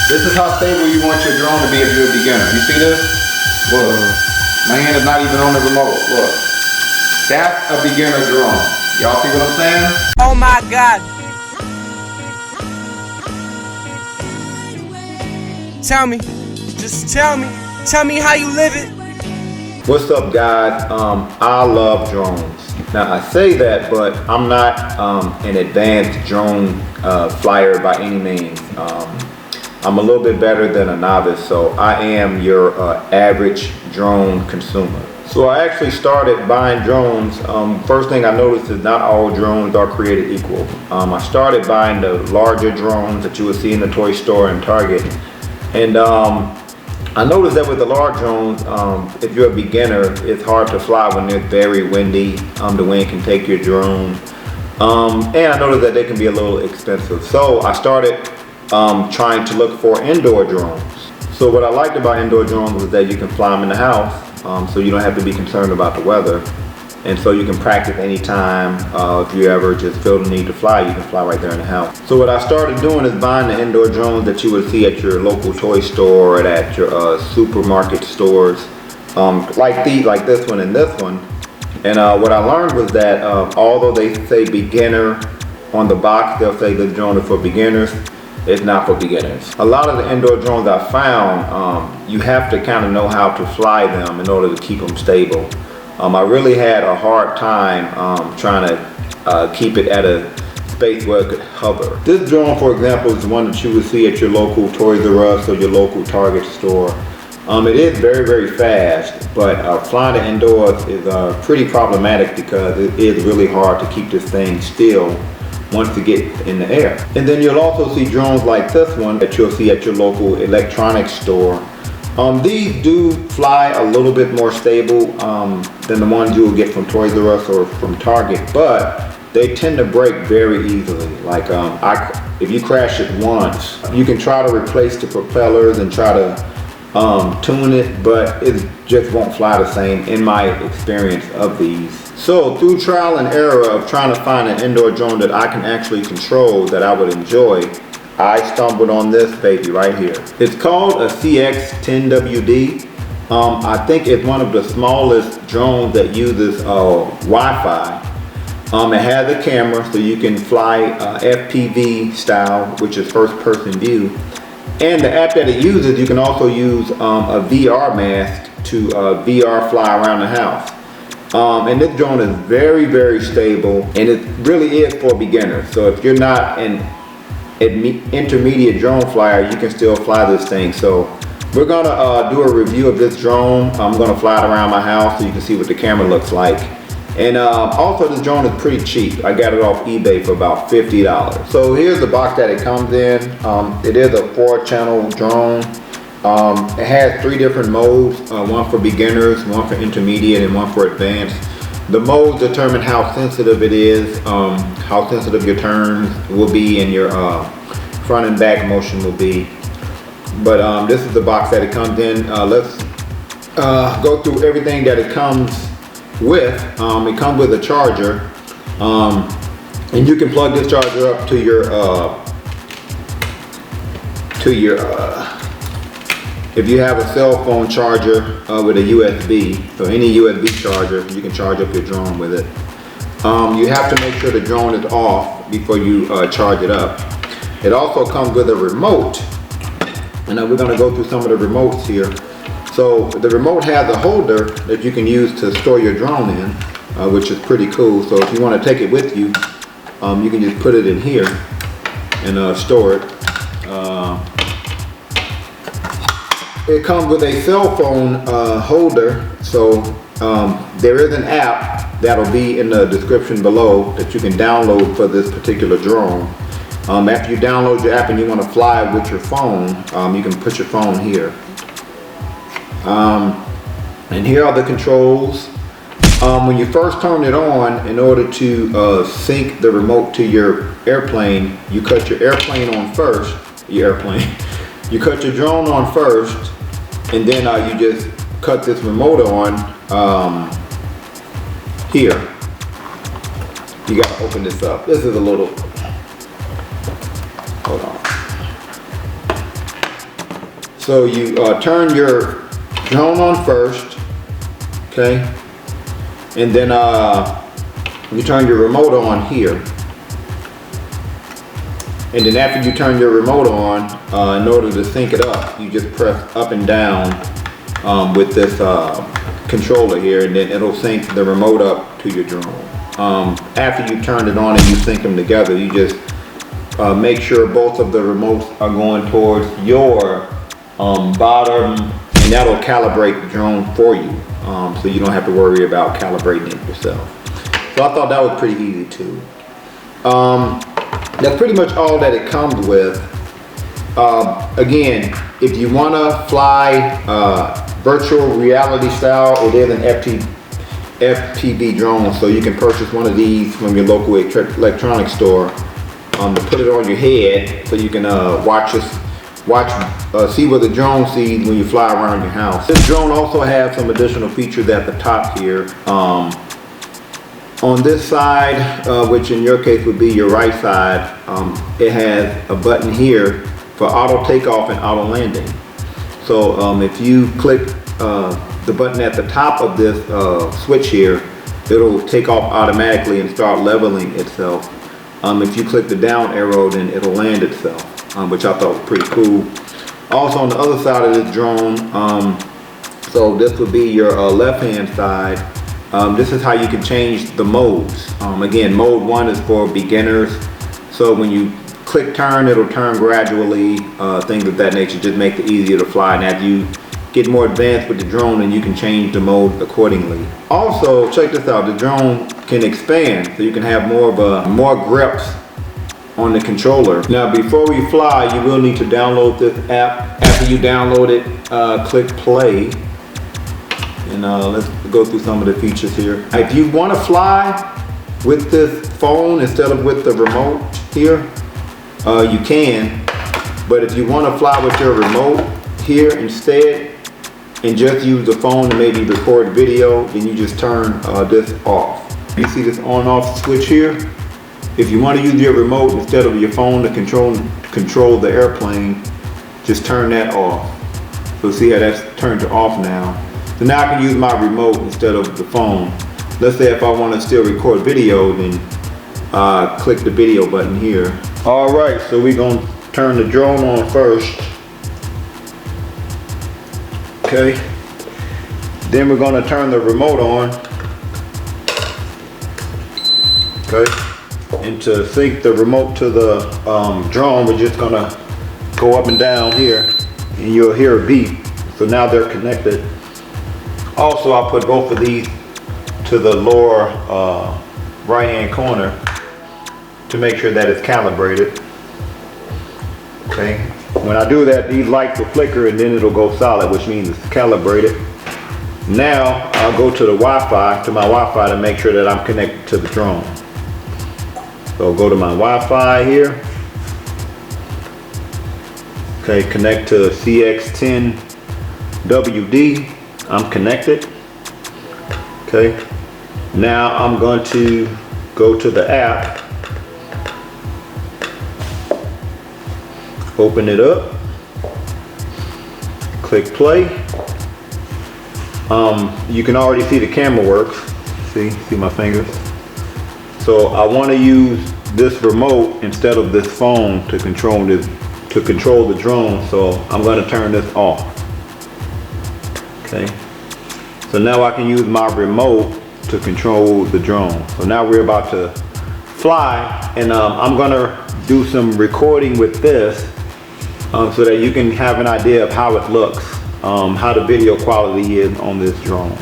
This is how stable you want your drone to be if you're a beginner. You see this? Look, my hand is not even on the remote. Look, that's a beginner drone. Y'all see what I'm saying? Oh my God. Tell me, just tell me how you live it. What's up, guys? I love drones. Now I say that, but I'm not an advanced drone flyer by any means. I'm a little bit better than a novice, so I am your average drone consumer. So I actually started buying drones. First thing I noticed is not all drones are created equal. I started buying the larger drones that you would see in the toy store and Target. And I noticed that with the large drones, if you're a beginner, it's hard to fly when it's very windy. The wind can take your drone. And I noticed that they can be a little expensive. So I started trying to look for indoor drones. So what I liked about indoor drones was that you can fly them in the house, so you don't have to be concerned about the weather. And so you can practice anytime. If you ever just feel the need to fly, you can fly right there in the house. So what I started doing is buying the indoor drones that you would see at your local toy store and at your supermarket stores, like this one and this one. And what I learned was that although they say beginner on the box, they'll say the drone is for beginners. It's not for beginners. A lot of the indoor drones I found, you have to kind of know how to fly them in order to keep them stable. I really had a hard time trying to keep it at a space where it could hover. This drone, for example, is one that you would see at your local Toys R Us or your local Target store. It is very, very fast, but flying it indoors is pretty problematic because it is really hard to keep this thing still once it gets in the air. And then you'll also see drones like this one that you'll see at your local electronics store. These do fly a little bit more stable than the ones you will get from Toys R Us or from Target, but they tend to break very easily. Like if you crash it once, you can try to replace the propellers and try to tune it, but it just won't fly the same in my experience of these. So through trial and error of trying to find an indoor drone that I can actually control, that I would enjoy, I stumbled on this baby right here. It's called a CX-10WD. I think it's one of the smallest drones that uses Wi-Fi. It has a camera so you can fly FPV style, which is first person view. And the app that it uses, you can also use a VR mask to VR fly around the house. And this drone is very, very stable, and it really is for beginners. So if you're not an intermediate drone flyer, you can still fly this thing. So we're gonna do a review of this drone. I'm gonna fly it around my house so you can see what the camera looks like. And also this drone is pretty cheap. I got it off eBay for about $50. So here's the box that it comes in. It is a 4-channel drone. It has 3 different modes, one for beginners, one for intermediate, and one for advanced. The modes determine how sensitive it is, how sensitive your turns will be, and your front and back motion will be. But this is the box that it comes in. Let's go through everything that it comes with. It comes with a charger, and you can plug this charger up to your if you have a cell phone charger with a USB, so any USB charger, you can charge up your drone with it. You have to make sure the drone is off before you charge it up. It also comes with a remote, and we're going to go through some of the remotes here. So the remote has a holder that you can use to store your drone in, which is pretty cool. So if you want to take it with you, you can just put it in here and store it. It comes with a cell phone holder, so there is an app that'll be in the description below that you can download for this particular drone. After you download your app and you want to fly with your phone, you can put your phone here. And here are the controls. When you first turn it on, in order to sync the remote to your airplane, you cut your airplane on first. You cut your drone on first, and then you just cut this remote on here. You gotta open this up. This is a little, hold on. So you turn your drone on first, okay? And then you turn your remote on here. And then after you turn your remote on, in order to sync it up, you just press up and down with this controller here, and then it'll sync the remote up to your drone. After you turn it on and you sync them together, you just make sure both of the remotes are going towards your bottom, and that'll calibrate the drone for you, so you don't have to worry about calibrating it yourself. So I thought that was pretty easy too. That's pretty much all that it comes with. Again, if you want to fly virtual reality style, it is an FPV drone, so you can purchase one of these from your local electronics store to put it on your head, so you can see what the drone sees when you fly around your house. This drone also has some additional features at the top here. On this side, which in your case would be your right side, it has a button here for auto takeoff and auto landing. So if you click the button at the top of this switch here, it'll take off automatically and start leveling itself. If you click the down arrow, then it'll land itself, which I thought was pretty cool. Also on the other side of this drone, so this would be your left hand side. This is how you can change the modes. Again, mode 1 is for beginners. So when you click turn, it'll turn gradually, things of that nature, just make it easier to fly. And as you get more advanced with the drone, then you can change the mode accordingly. Also, check this out, the drone can expand, so you can have more grips on the controller. Now before we fly, you will need to download this app. After you download it, click play. And let's go through some of the features here. If you want to fly with this phone instead of with the remote here, you can. But if you want to fly with your remote here instead, and just use the phone to maybe record video, then you just turn this off. You see this on off switch here? If you want to use your remote instead of your phone to control the airplane, just turn that off. So see how that's turned to off now. So now I can use my remote instead of the phone. Let's say if I want to still record video, then click the video button here. All right, so we're going to turn the drone on first. Okay. Then we're going to turn the remote on. Okay. And to sync the remote to the drone, we're just going to go up and down here, and you'll hear a beep. So now they're connected. Also, I'll put both of these to the lower right hand corner to make sure that it's calibrated. Okay. When I do that, these lights will flicker and then it'll go solid, which means it's calibrated. Now I'll go to the Wi-Fi, to my Wi-Fi, to make sure that I'm connected to the drone. So go to my Wi-Fi here. Okay, connect to CX-10WD. I'm connected. Okay. Now I'm going to go to the app. Open it up. Click play. You can already see the camera works. See my fingers. So I want to use this remote instead of this phone to control the drone. So I'm going to turn this off. Okay. So now I can use my remote to control the drone. So now we're about to fly, and I'm going to do some recording with this so that you can have an idea of how it looks, how the video quality is on this drone. I'm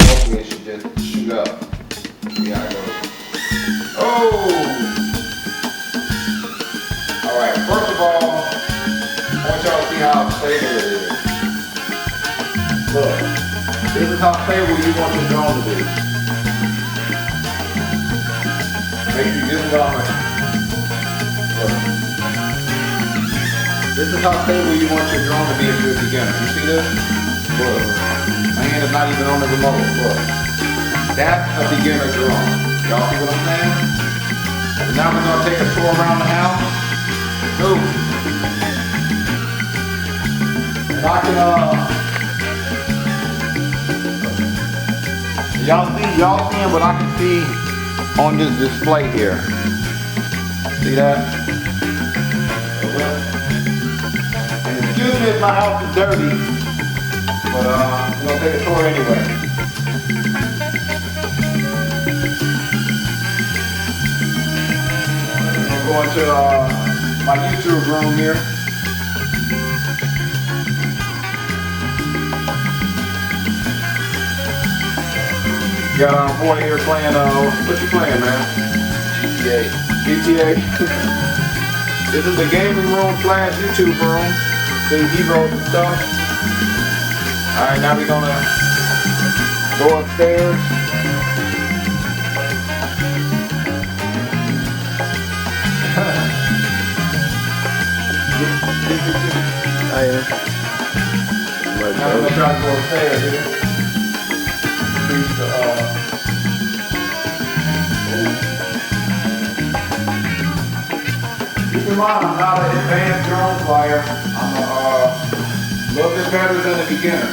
hoping it should just shoot up. See how it goes. Oh! Alright, first of all, I want y'all to see how stable it is. Look, this is how stable you want the drone to be. Make sure you get it on. Look. This is how stable you want your drone to be if you're a beginner. You see this? Look. My hand is not even on the remote. Look. That's a beginner drone. Y'all see what I'm saying? So now we're going to take a tour around the house. Move. And I can, y'all seeing what I can see on this display here. See that? And excuse me if my house is dirty, but we're gonna take a tour anyway. I'm going to my YouTube room here. Got our boy here playing, what you playing, man? GTA. This is the gaming room / YouTube room. See heroes and stuff. Alright, now we're gonna go upstairs. I am. Now we're gonna try to go upstairs here. Keep in mind, I'm not an advanced drone flyer. I'm a little bit better than a beginner.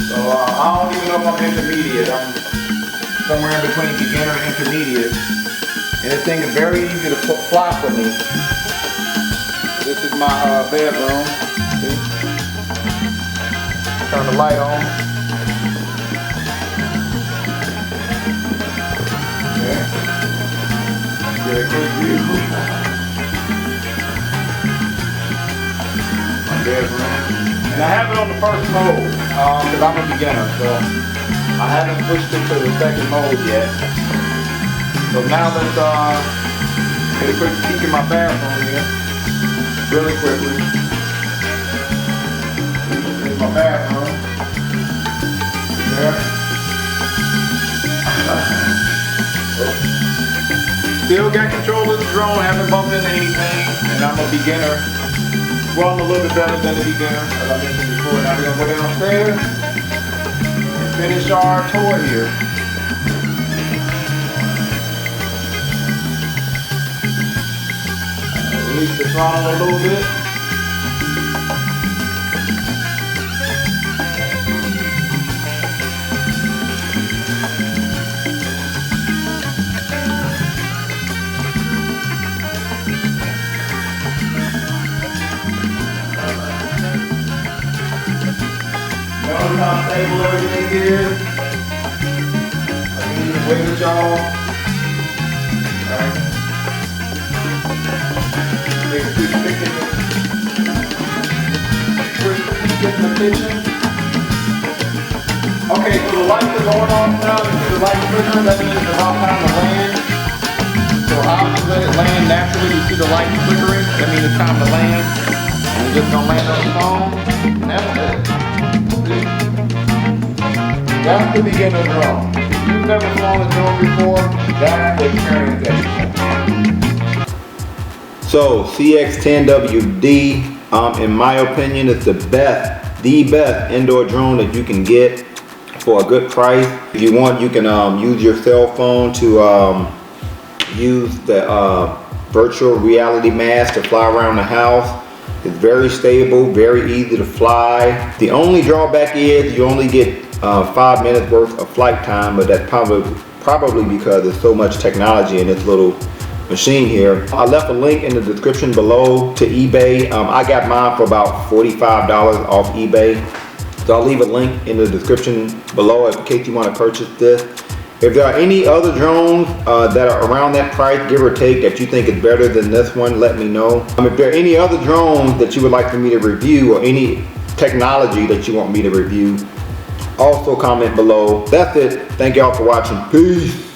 So I don't even know if I'm intermediate. I'm somewhere in between beginner and intermediate. And this thing is very easy to fly for me. This is my bedroom. See? Turn the light on. Get a good view. My bedroom. And I have it on the first mode, because I'm a beginner, so I haven't switched it to the second mode yet. So now let's get a quick peek in my bathroom here. Really quickly. Here's my bathroom. There. Still got control of the drone, haven't bumped into anything, and I'm a beginner. Well, I'm a little bit better than a beginner, as I mentioned before. Now we're gonna go downstairs and finish our tour here. Release the throttle a little bit. Notice how stable everything is. I can even wave at y'all. Alright. Take a quick peek in the kitchen. Okay, so the lights are going off now. You see the light flickering, that means it's about time to land. So I'll just let it land naturally. You see the light flickering, that means it's time to land. And we're just gonna land on the phone. And that's it. That's the beginner drone. If you've never flown a drone before, that's the experience that you want. So CX-10WD, in my opinion, is the best indoor drone that you can get for a good price. If you want, you can use your cell phone to use the virtual reality mask to fly around the house. It's very stable, very easy to fly. The only drawback is you only get 5 minutes worth of flight time, but that's probably because there's so much technology in this little machine here. I left a link in the description below to eBay. I got mine for about $45 off eBay. So I'll leave a link in the description below in case you want to purchase this. If there are any other drones that are around that price, give or take, that you think is better than this one, let me know. If there are any other drones that you would like for me to review or any technology that you want me to review, also comment below. That's it. Thank y'all for watching. Peace.